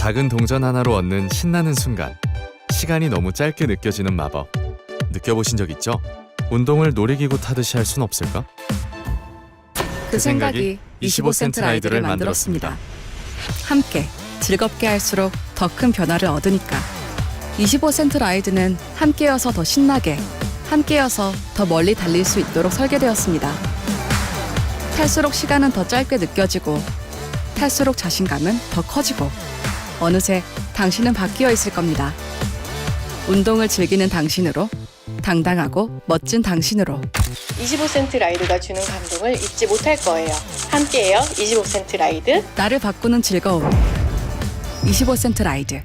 작은 동전 하나로 얻는 신나는 순간. 시간이 너무 짧게 느껴지는 마법. 느껴보신 적 있죠? 운동을 놀이기구 타듯이 할 순 없을까? 그 생각이 25센트 라이드를 만들었습니다. 함께 즐겁게 할수록 더 큰 변화를 얻으니까. 25센트 라이드는 함께여서 더 신나게, 함께여서 더 멀리 달릴 수 있도록 설계되었습니다. 탈수록 시간은 더 짧게 느껴지고, 탈수록 자신감은 더 커지고, 어느새 당신은 바뀌어 있을 겁니다. 운동을 즐기는 당신으로, 당당하고 멋진 당신으로. 25센트 라이드가 주는 감동을 잊지 못할 거예요. 함께해요. 25센트 라이드. 나를 바꾸는 즐거움. 25센트 라이드.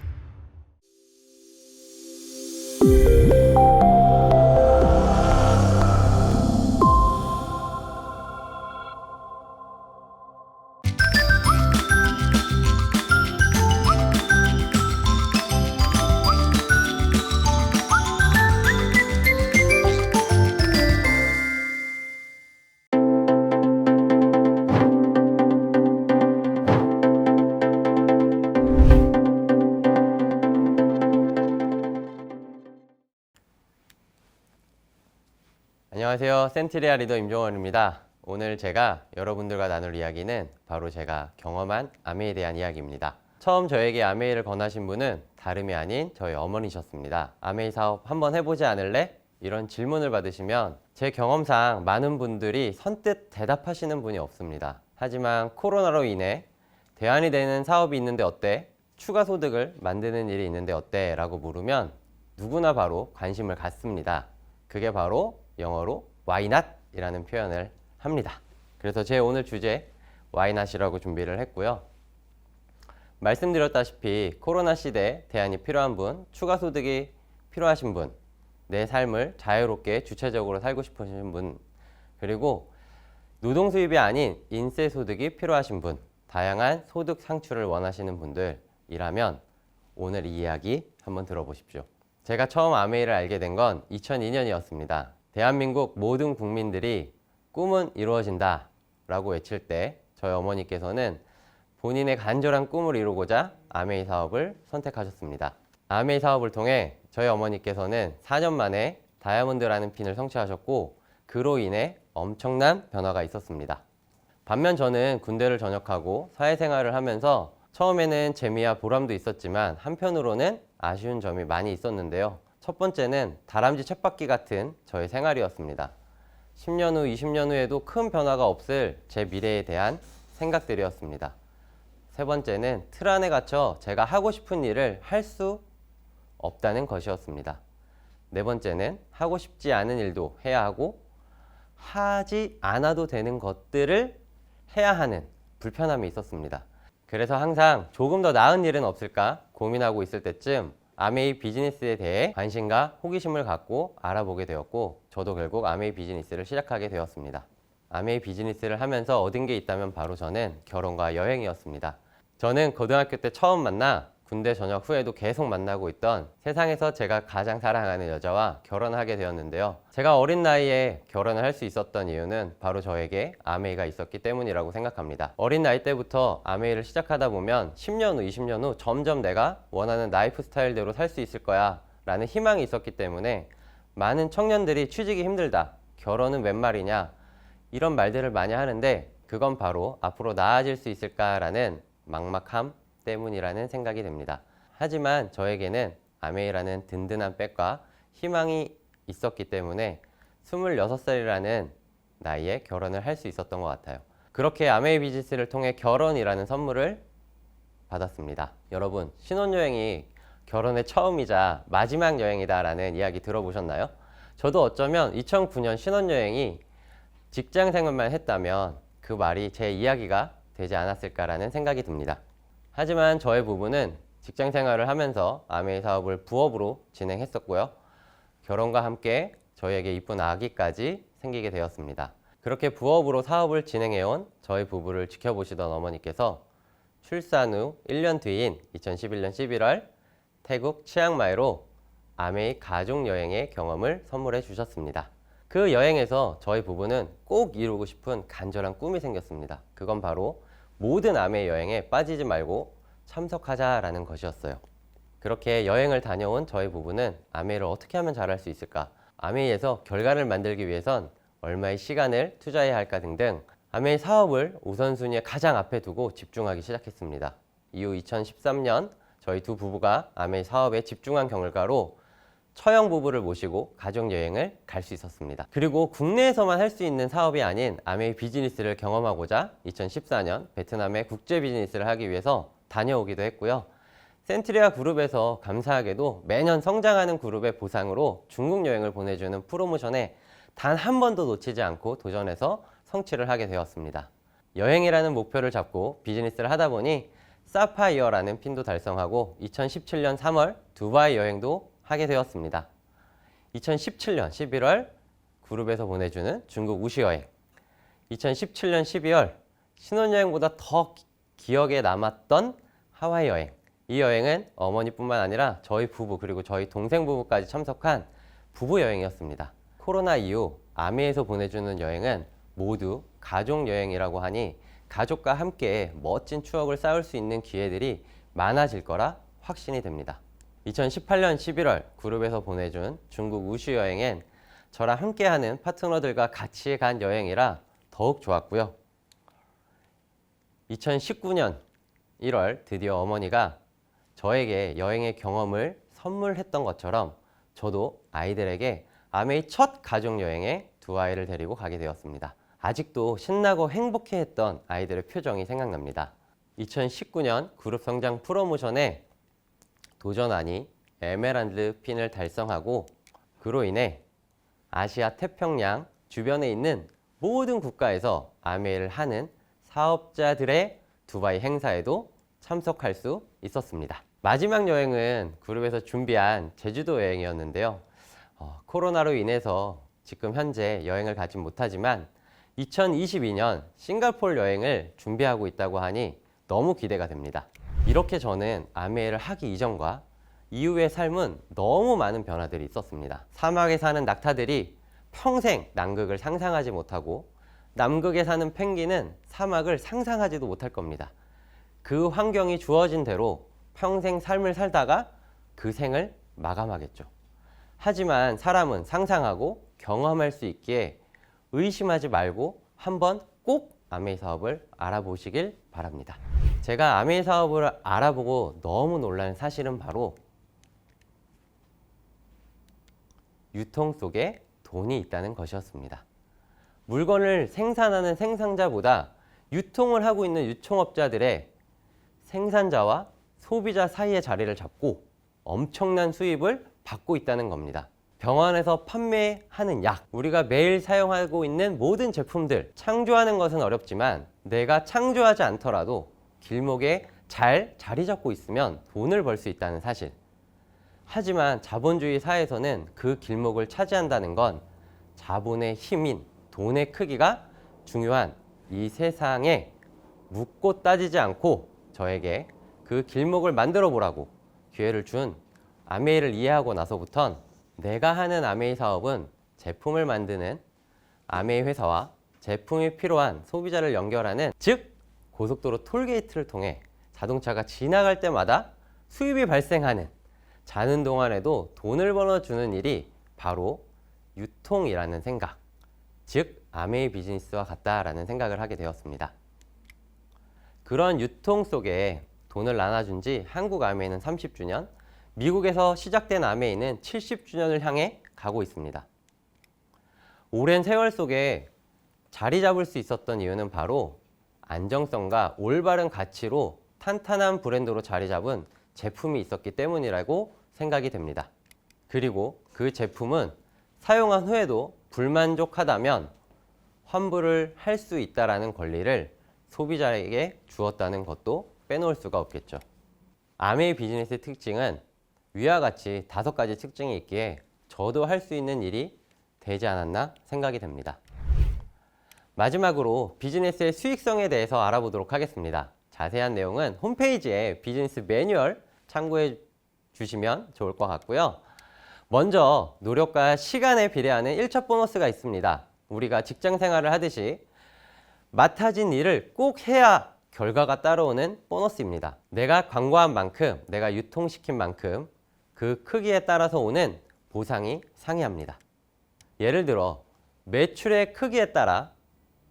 안녕하세요. 센트리아 리더 임종원입니다. 오늘 제가 여러분들과 나눌 이야기는 바로 제가 경험한 아메에 대한 이야기입니다. 처음 저에게 아메이를 권하신 분은 다름이 아닌 저희 어머니셨습니다. 아메이 사업 한번 해보지 않을래? 이런 질문을 받으시면 제 경험상 많은 분들이 선뜻 대답하시는 분이 없습니다. 하지만 코로나로 인해 대안이 되는 사업이 있는데 어때? 추가 소득을 만드는 일이 있는데 어때? 라고 물으면 누구나 바로 관심을 갖습니다. 그게 바로 영어로 why not? 이라는 표현을 합니다. 그래서 제 오늘 주제 why not이라고 준비를 했고요. 말씀드렸다시피 코로나 시대에 대안이 필요한 분, 추가 소득이 필요하신 분, 내 삶을 자유롭게 주체적으로 살고 싶으신 분, 그리고 노동 수입이 아닌 인세 소득이 필요하신 분, 다양한 소득 창출을 원하시는 분들이라면 오늘 이 이야기 한번 들어보십시오. 제가 처음 아메이를 알게 된 건 2002년이었습니다. 대한민국 모든 국민들이 꿈은 이루어진다 라고 외칠 때 저희 어머니께서는 본인의 간절한 꿈을 이루고자 아메이 사업을 선택하셨습니다. 아메이 사업을 통해 저희 어머니께서는 4년 만에 다이아몬드라는 핀을 성취하셨고 그로 인해 엄청난 변화가 있었습니다. 반면 저는 군대를 전역하고 사회생활을 하면서 처음에는 재미와 보람도 있었지만 한편으로는 아쉬운 점이 많이 있었는데요. 첫 번째는 다람쥐 쳇바퀴 같은 저의 생활이었습니다. 10년 후, 20년 후에도 큰 변화가 없을 제 미래에 대한 생각들이었습니다. 세 번째는 틀 안에 갇혀 제가 하고 싶은 일을 할 수 없다는 것이었습니다. 네 번째는 하고 싶지 않은 일도 해야 하고 하지 않아도 되는 것들을 해야 하는 불편함이 있었습니다. 그래서 항상 조금 더 나은 일은 없을까 고민하고 있을 때쯤 아메이 비즈니스에 대해 관심과 호기심을 갖고 알아보게 되었고 저도 결국 아메이 비즈니스를 시작하게 되었습니다. 아메이 비즈니스를 하면서 얻은 게 있다면 바로 저는 결혼과 여행이었습니다. 저는 고등학교 때 처음 만나 군대 전역 후에도 계속 만나고 있던 세상에서 제가 가장 사랑하는 여자와 결혼하게 되었는데요. 제가 어린 나이에 결혼을 할 수 있었던 이유는 바로 저에게 아메이가 있었기 때문이라고 생각합니다. 어린 나이 때부터 아메이를 시작하다 보면 10년 후, 20년 후 점점 내가 원하는 라이프 스타일대로 살 수 있을 거야 라는 희망이 있었기 때문에 많은 청년들이 취직이 힘들다, 결혼은 웬 말이냐 이런 말들을 많이 하는데 그건 바로 앞으로 나아질 수 있을까라는 막막함 때문이라는 생각이 듭니다. 하지만 저에게는 아메이라는 든든한 백과 희망이 있었기 때문에 26살이라는 나이에 결혼을 할 수 있었던 것 같아요. 그렇게 아메이 비즈니스를 통해 결혼이라는 선물을 받았습니다. 여러분, 신혼여행이 결혼의 처음이자 마지막 여행이다 라는 이야기 들어보셨나요? 저도 어쩌면 2009년 신혼여행이 직장생활만 했다면 그 말이 제 이야기가 되지 않았을까라는 생각이 듭니다. 하지만 저의 부부는 직장생활을 하면서 아메이 사업을 부업으로 진행했었고요. 결혼과 함께 저희에게 이쁜 아기까지 생기게 되었습니다. 그렇게 부업으로 사업을 진행해온 저희 부부를 지켜보시던 어머니께서 출산 후 1년 뒤인 2011년 11월 태국 치앙마이로 아메이 가족여행의 경험을 선물해 주셨습니다. 그 여행에서 저희 부부는 꼭 이루고 싶은 간절한 꿈이 생겼습니다. 그건 바로 모든 아메이 여행에 빠지지 말고 참석하자라는 것이었어요. 그렇게 여행을 다녀온 저희 부부는 아메이를 어떻게 하면 잘할 수 있을까? 아메이에서 결과를 만들기 위해선 얼마의 시간을 투자해야 할까 등등 아메이 사업을 우선순위에 가장 앞에 두고 집중하기 시작했습니다. 이후 2013년 저희 두 부부가 아메이 사업에 집중한 결과로 처형 부부를 모시고 가족여행을 갈 수 있었습니다. 그리고 국내에서만 할 수 있는 사업이 아닌 아메이 비즈니스를 경험하고자 2014년 베트남에 국제 비즈니스를 하기 위해서 다녀오기도 했고요. 센트리아 그룹에서 감사하게도 매년 성장하는 그룹의 보상으로 중국 여행을 보내주는 프로모션에 단 한 번도 놓치지 않고 도전해서 성취를 하게 되었습니다. 여행이라는 목표를 잡고 비즈니스를 하다 보니 사파이어라는 핀도 달성하고 2017년 3월 두바이 여행도 하게 되었습니다. 2017년 11월 그룹에서 보내주는 중국 우시 여행, 2017년 12월 신혼여행보다 더 기억에 남았던 하와이 여행. 이 여행은 어머니뿐만 아니라 저희 부부 그리고 저희 동생 부부까지 참석한 부부 여행이었습니다. 코로나 이후 아메이에서 보내주는 여행은 모두 가족 여행이라고 하니 가족과 함께 멋진 추억을 쌓을 수 있는 기회들이 많아질 거라 확신이 됩니다. 2018년 11월 그룹에서 보내준 중국 우슈 여행엔 저랑 함께하는 파트너들과 같이 간 여행이라 더욱 좋았고요. 2019년 1월 드디어 어머니가 저에게 여행의 경험을 선물했던 것처럼 저도 아이들에게 아메이 첫 가족여행에 두 아이를 데리고 가게 되었습니다. 아직도 신나고 행복해했던 아이들의 표정이 생각납니다. 2019년 그룹 성장 프로모션에 도전하니 에메랄드 핀을 달성하고 그로 인해 아시아 태평양 주변에 있는 모든 국가에서 아메이를 하는 사업자들의 두바이 행사에도 참석할 수 있었습니다. 마지막 여행은 그룹에서 준비한 제주도 여행이었는데요. 코로나로 인해서 지금 현재 여행을 가지 못하지만 2022년 싱가포르 여행을 준비하고 있다고 하니 너무 기대가 됩니다. 이렇게 저는 아메이를 하기 이전과 이후의 삶은 너무 많은 변화들이 있었습니다. 사막에 사는 낙타들이 평생 남극을 상상하지 못하고 남극에 사는 펭귄은 사막을 상상하지도 못할 겁니다. 그 환경이 주어진 대로 평생 삶을 살다가 그 생을 마감하겠죠. 하지만 사람은 상상하고 경험할 수 있기에 의심하지 말고 한번 꼭 아메이 사업을 알아보시길 바랍니다. 제가 아메이 사업을 알아보고 너무 놀란 사실은 바로 유통 속에 돈이 있다는 것이었습니다. 물건을 생산하는 생산자보다 유통을 하고 있는 유통업자들의 생산자와 소비자 사이의 자리를 잡고 엄청난 수입을 받고 있다는 겁니다. 병원에서 판매하는 약, 우리가 매일 사용하고 있는 모든 제품들, 창조하는 것은 어렵지만 내가 창조하지 않더라도 길목에 잘 자리 잡고 있으면 돈을 벌 수 있다는 사실. 하지만 자본주의 사회에서는 그 길목을 차지한다는 건 자본의 힘인 돈의 크기가 중요한 이 세상에 묻고 따지지 않고 저에게 그 길목을 만들어 보라고 기회를 준 아메이를 이해하고 나서부턴 내가 하는 아메이 사업은 제품을 만드는 아메이 회사와 제품이 필요한 소비자를 연결하는, 즉 고속도로 톨게이트를 통해 자동차가 지나갈 때마다 수입이 발생하는, 자는 동안에도 돈을 벌어주는 일이 바로 유통이라는 생각, 즉 아메이 비즈니스와 같다라는 생각을 하게 되었습니다. 그런 유통 속에 돈을 나눠준 지 한국 아메이는 30주년, 미국에서 시작된 아메이는 70주년을 향해 가고 있습니다. 오랜 세월 속에 자리 잡을 수 있었던 이유는 바로 안정성과 올바른 가치로 탄탄한 브랜드로 자리 잡은 제품이 있었기 때문이라고 생각이 됩니다. 그리고 그 제품은 사용한 후에도 불만족하다면 환불을 할 수 있다는 권리를 소비자에게 주었다는 것도 빼놓을 수가 없겠죠. 아메이 비즈니스의 특징은 위와 같이 5가지 특징이 있기에 저도 할 수 있는 일이 되지 않았나 생각이 됩니다. 마지막으로 비즈니스의 수익성에 대해서 알아보도록 하겠습니다. 자세한 내용은 홈페이지에 비즈니스 매뉴얼 참고해 주시면 좋을 것 같고요. 먼저 노력과 시간에 비례하는 1차 보너스가 있습니다. 우리가 직장 생활을 하듯이 맡아진 일을 꼭 해야 결과가 따라오는 보너스입니다. 내가 광고한 만큼, 내가 유통시킨 만큼 그 크기에 따라서 오는 보상이 상이합니다. 예를 들어 매출의 크기에 따라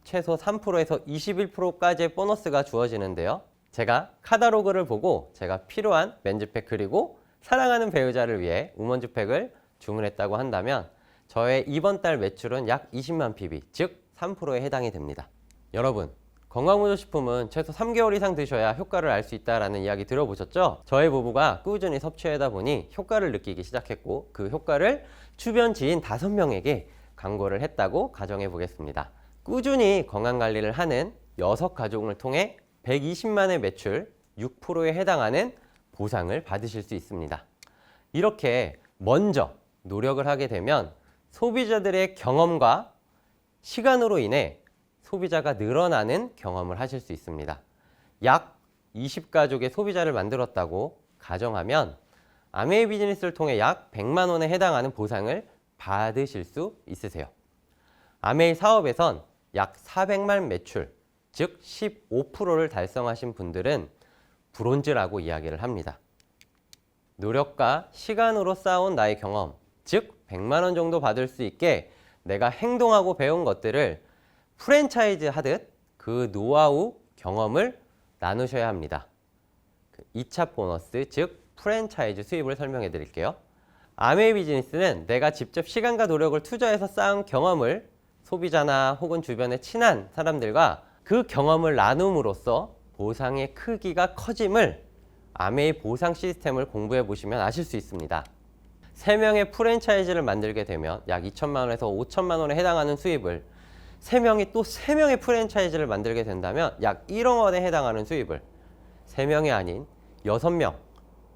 최소 3%에서 21%까지의 보너스가 주어지는데요. 제가 카다로그를 보고 제가 필요한 맨즈팩 그리고 사랑하는 배우자를 위해 우먼즈팩을 주문했다고 한다면 저의 이번 달 매출은 약 20만 PB, 즉 3%에 해당이 됩니다. 여러분, 건강보조식품은 최소 3개월 이상 드셔야 효과를 알 수 있다는 이야기 들어보셨죠? 저희 부부가 꾸준히 섭취하다 보니 효과를 느끼기 시작했고 그 효과를 주변 지인 5명에게 광고를 했다고 가정해 보겠습니다. 꾸준히 건강관리를 하는 6가족을 통해 120만의 매출 6%에 해당하는 보상을 받으실 수 있습니다. 이렇게 먼저 노력을 하게 되면 소비자들의 경험과 시간으로 인해 소비자가 늘어나는 경험을 하실 수 있습니다. 약 20가족의 소비자를 만들었다고 가정하면 아메이 비즈니스를 통해 약 100만 원에 해당하는 보상을 받으실 수 있으세요. 아메이 사업에선 약 400만 매출, 즉 15%를 달성하신 분들은 브론즈라고 이야기를 합니다. 노력과 시간으로 쌓아온 나의 경험, 즉 100만 원 정도 받을 수 있게 내가 행동하고 배운 것들을 프랜차이즈 하듯 그 노하우, 경험을 나누셔야 합니다. 2차 보너스, 즉 프랜차이즈 수입을 설명해 드릴게요. 아메이 비즈니스는 내가 직접 시간과 노력을 투자해서 쌓은 경험을 소비자나 혹은 주변의 친한 사람들과 그 경험을 나눔으로써 보상의 크기가 커짐을 아메이 보상 시스템을 공부해 보시면 아실 수 있습니다. 3명의 프랜차이즈를 만들게 되면 약 2천만 원에서 5천만 원에 해당하는 수입을 3명이 또 3명의 프랜차이즈를 만들게 된다면 약 1억 원에 해당하는 수입을 3명이 아닌 6명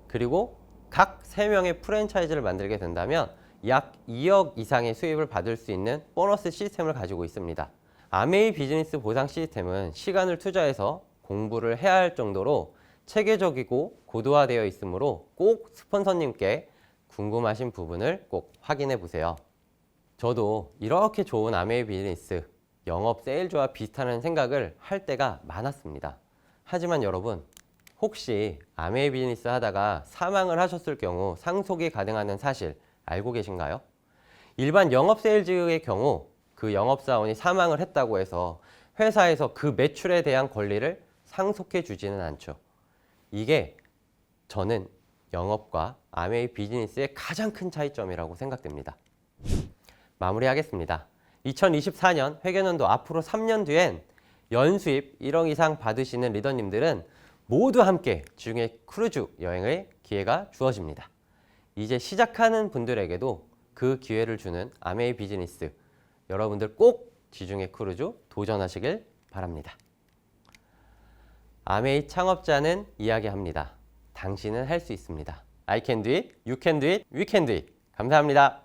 그리고 각 3명의 프랜차이즈를 만들게 된다면 약 2억 이상의 수입을 받을 수 있는 보너스 시스템을 가지고 있습니다. 아메이 비즈니스 보상 시스템은 시간을 투자해서 공부를 해야 할 정도로 체계적이고 고도화되어 있으므로 꼭 스폰서님께 궁금하신 부분을 꼭 확인해 보세요. 저도 이렇게 좋은 아메이 비즈니스 영업 세일즈와 비슷하는 생각을 할 때가 많았습니다. 하지만 여러분, 혹시 아메이 비즈니스 하다가 사망을 하셨을 경우 상속이 가능하다는 사실 알고 계신가요? 일반 영업 세일즈의 경우 그 영업사원이 사망을 했다고 해서 회사에서 그 매출에 대한 권리를 상속해 주지는 않죠. 이게 저는 영업과 아메이 비즈니스의 가장 큰 차이점이라고 생각됩니다. 마무리하겠습니다. 2024년 회계년도 앞으로 3년 뒤엔 연수입 1억 이상 받으시는 리더님들은 모두 함께 지중해 크루즈 여행의 기회가 주어집니다. 이제 시작하는 분들에게도 그 기회를 주는 아메이 비즈니스, 여러분들 꼭 지중해 크루즈 도전하시길 바랍니다. 아메이 창업자는 이야기합니다. 당신은 할 수 있습니다. I can do it, you can do it, we can do it. 감사합니다.